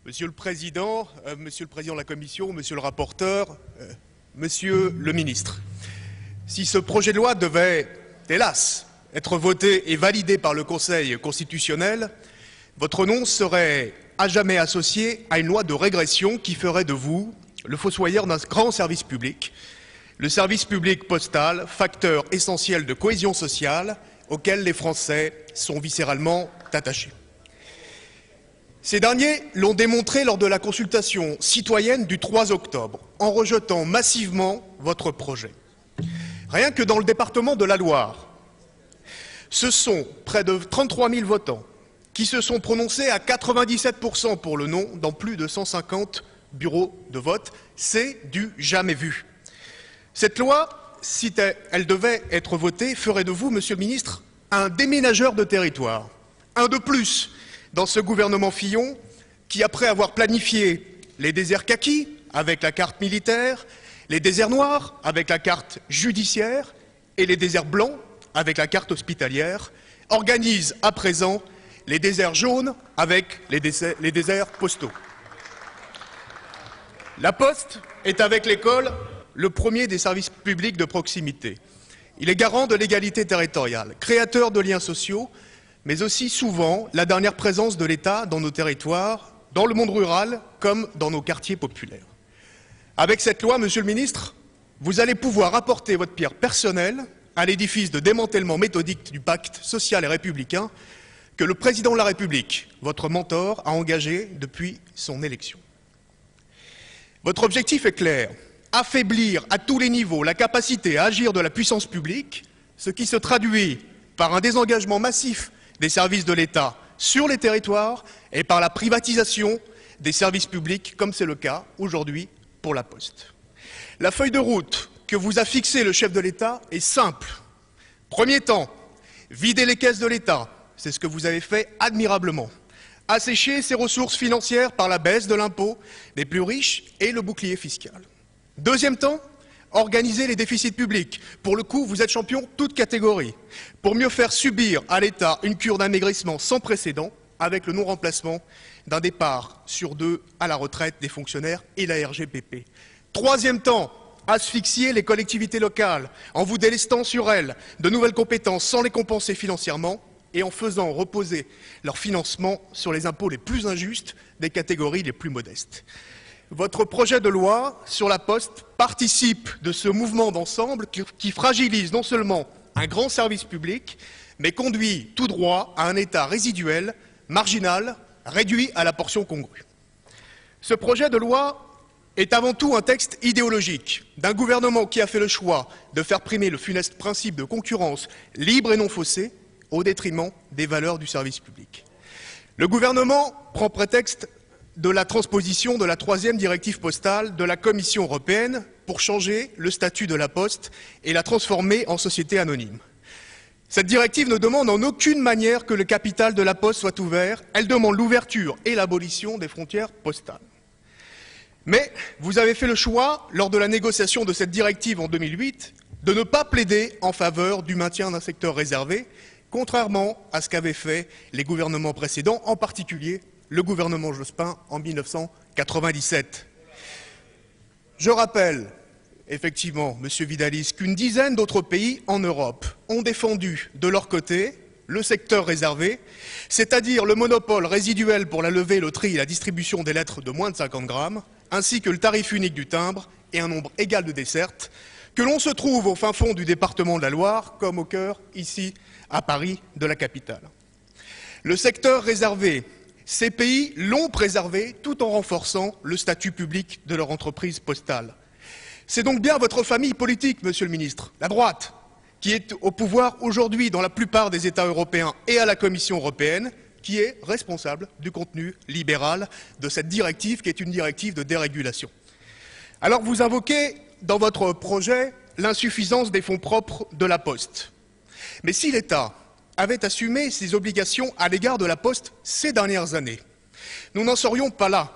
Monsieur le Président de la Commission, Monsieur le rapporteur, Monsieur le Ministre, si ce projet de loi devait, hélas, être voté et validé par le Conseil constitutionnel, votre nom serait à jamais associé à une loi de régression qui ferait de vous le fossoyeur d'un grand service public, le service public postal, facteur essentiel de cohésion sociale auquel les Français sont viscéralement attachés. Ces derniers l'ont démontré lors de la consultation citoyenne du 3 octobre, en rejetant massivement votre projet. Rien que dans le département de la Loire, ce sont près de 33 000 votants qui se sont prononcés à 97% pour le non dans plus de 150 bureaux de vote. C'est du jamais vu. Cette loi, si elle devait être votée, ferait de vous, Monsieur le Ministre, un déménageur de territoire, un de plus dans ce gouvernement Fillon qui, après avoir planifié les déserts kaki avec la carte militaire, les déserts noirs avec la carte judiciaire et les déserts blancs avec la carte hospitalière, organise à présent les déserts jaunes avec les déserts postaux. La Poste est, avec l'école, le premier des services publics de proximité. Il est garant de l'égalité territoriale, créateur de liens sociaux, mais aussi souvent la dernière présence de l'État dans nos territoires, dans le monde rural comme dans nos quartiers populaires. Avec cette loi, Monsieur le Ministre, vous allez pouvoir apporter votre pierre personnelle à l'édifice de démantèlement méthodique du pacte social et républicain que le Président de la République, votre mentor, a engagé depuis son élection. Votre objectif est clair, affaiblir à tous les niveaux la capacité à agir de la puissance publique, ce qui se traduit par un désengagement massif des services de l'État sur les territoires et par la privatisation des services publics, comme c'est le cas aujourd'hui pour la Poste. La feuille de route que vous a fixée le chef de l'État est simple. Premier temps, vider les caisses de l'État, c'est ce que vous avez fait admirablement. Assécher ses ressources financières par la baisse de l'impôt des plus riches et le bouclier fiscal. Deuxième temps, organiser les déficits publics. Pour le coup, vous êtes champion toute catégorie. Pour mieux faire subir à l'État une cure d'amaigrissement sans précédent, avec le non-remplacement d'un départ sur 2 à la retraite des fonctionnaires et la RGPP. Troisième temps, asphyxier les collectivités locales en vous délestant sur elles de nouvelles compétences sans les compenser financièrement et en faisant reposer leur financement sur les impôts les plus injustes des catégories les plus modestes. Votre projet de loi sur la Poste participe de ce mouvement d'ensemble qui fragilise non seulement un grand service public, mais conduit tout droit à un État résiduel, marginal, réduit à la portion congrue. Ce projet de loi est avant tout un texte idéologique d'un gouvernement qui a fait le choix de faire primer le funeste principe de concurrence libre et non faussée au détriment des valeurs du service public. Le gouvernement prend prétexte de la transposition de la 3e directive postale de la Commission européenne pour changer le statut de la Poste et la transformer en société anonyme. Cette directive ne demande en aucune manière que le capital de la Poste soit ouvert, elle demande l'ouverture et l'abolition des frontières postales. Mais vous avez fait le choix, lors de la négociation de cette directive en 2008, de ne pas plaider en faveur du maintien d'un secteur réservé, contrairement à ce qu'avaient fait les gouvernements précédents, en particulier le gouvernement Jospin en 1997. Je rappelle, effectivement, Monsieur Vidalis, qu'une dizaine d'autres pays en Europe ont défendu de leur côté le secteur réservé, c'est-à-dire le monopole résiduel pour la levée, le tri et la distribution des lettres de moins de 50 grammes, ainsi que le tarif unique du timbre et un nombre égal de dessertes, que l'on se trouve au fin fond du département de la Loire, comme au cœur, ici, à Paris, de la capitale. Le secteur réservé, ces pays l'ont préservé tout en renforçant le statut public de leur entreprise postale. C'est donc bien votre famille politique, Monsieur le Ministre, la droite, qui est au pouvoir aujourd'hui dans la plupart des États européens et à la Commission européenne, qui est responsable du contenu libéral de cette directive, qui est une directive de dérégulation. Alors vous invoquez dans votre projet l'insuffisance des fonds propres de la Poste. Mais si l'État avait assumé ses obligations à l'égard de la Poste ces dernières années, nous n'en serions pas là.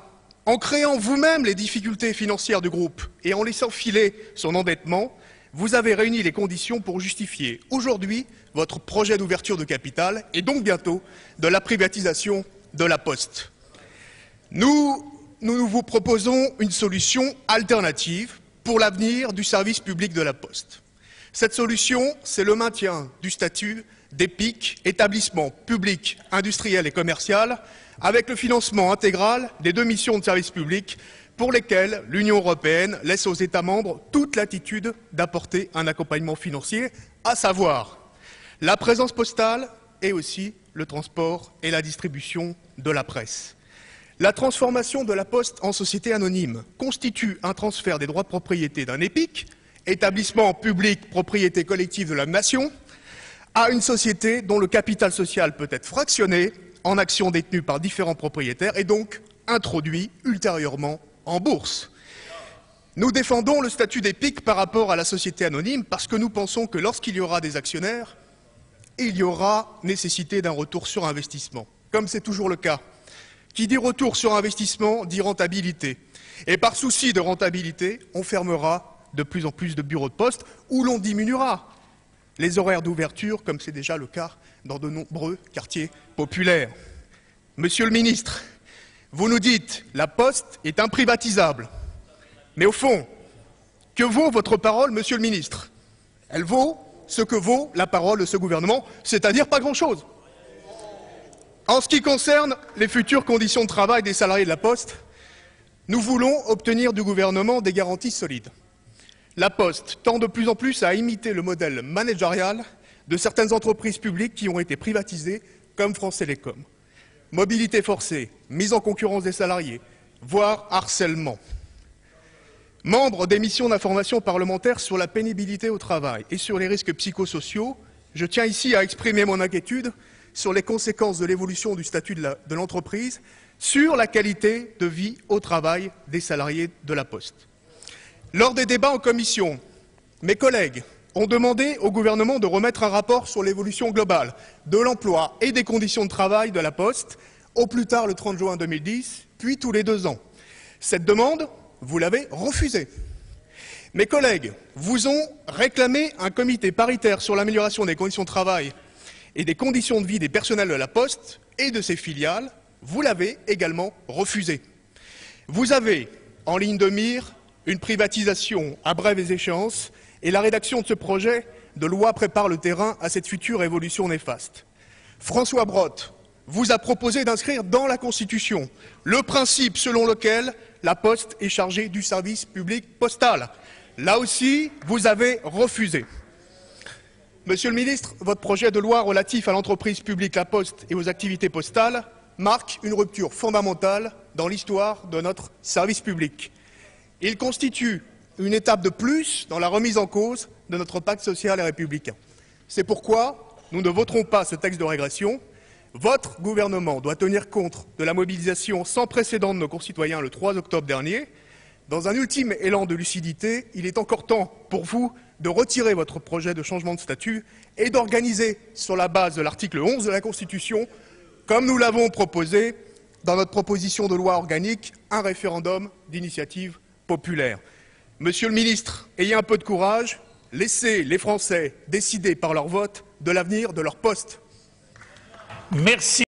En créant vous-même les difficultés financières du groupe et en laissant filer son endettement, vous avez réuni les conditions pour justifier aujourd'hui votre projet d'ouverture de capital et donc bientôt de la privatisation de la Poste. Nous vous proposons une solution alternative pour l'avenir du service public de la Poste. Cette solution, c'est le maintien du statut d'EPIC, établissement public, industriel et commercial, avec le financement intégral des 2 missions de service public pour lesquelles l'Union européenne laisse aux États membres toute latitude d'apporter un accompagnement financier, à savoir la présence postale et aussi le transport et la distribution de la presse. La transformation de la Poste en société anonyme constitue un transfert des droits de propriété d'un EPIC, établissement public propriété collective de la nation, à une société dont le capital social peut être fractionné en actions détenues par différents propriétaires et donc introduit ultérieurement en bourse. Nous défendons le statut d'EPIC par rapport à la société anonyme parce que nous pensons que lorsqu'il y aura des actionnaires, il y aura nécessité d'un retour sur investissement, comme c'est toujours le cas. Qui dit retour sur investissement dit rentabilité. Et par souci de rentabilité, on fermera de plus en plus de bureaux de poste ou l'on diminuera les horaires d'ouverture, comme c'est déjà le cas dans de nombreux quartiers populaires. Monsieur le ministre, vous nous dites « la Poste est imprivatisable ». Mais au fond, que vaut votre parole, monsieur le ministre? Elle vaut ce que vaut la parole de ce gouvernement, c'est-à-dire pas grand-chose. En ce qui concerne les futures conditions de travail des salariés de la Poste, nous voulons obtenir du gouvernement des garanties solides. La Poste tend de plus en plus à imiter le modèle managérial de certaines entreprises publiques qui ont été privatisées, comme France Télécom. Mobilité forcée, mise en concurrence des salariés, voire harcèlement. Membre des missions d'information parlementaire sur la pénibilité au travail et sur les risques psychosociaux, je tiens ici à exprimer mon inquiétude sur les conséquences de l'évolution du statut de l'entreprise sur la qualité de vie au travail des salariés de la Poste. Lors des débats en commission, mes collègues ont demandé au gouvernement de remettre un rapport sur l'évolution globale de l'emploi et des conditions de travail de la Poste, au plus tard le 30 juin 2010, puis tous les 2 ans. Cette demande, vous l'avez refusée. Mes collègues vous ont réclamé un comité paritaire sur l'amélioration des conditions de travail et des conditions de vie des personnels de la Poste et de ses filiales, vous l'avez également refusé. Vous avez en ligne de mire une privatisation à brèves échéances et la rédaction de ce projet de loi prépare le terrain à cette future évolution néfaste. François Brottes vous a proposé d'inscrire dans la Constitution le principe selon lequel la Poste est chargée du service public postal. Là aussi, vous avez refusé. Monsieur le ministre, votre projet de loi relatif à l'entreprise publique La Poste et aux activités postales marque une rupture fondamentale dans l'histoire de notre service public. Il constitue une étape de plus dans la remise en cause de notre pacte social et républicain. C'est pourquoi nous ne voterons pas ce texte de régression. Votre gouvernement doit tenir compte de la mobilisation sans précédent de nos concitoyens le 3 octobre dernier. Dans un ultime élan de lucidité, il est encore temps pour vous de retirer votre projet de changement de statut et d'organiser, sur la base de l'article 11 de la Constitution, comme nous l'avons proposé dans notre proposition de loi organique, un référendum d'initiative populaire. Monsieur le ministre, ayez un peu de courage, laissez les Français décider par leur vote de l'avenir de leur poste. Merci.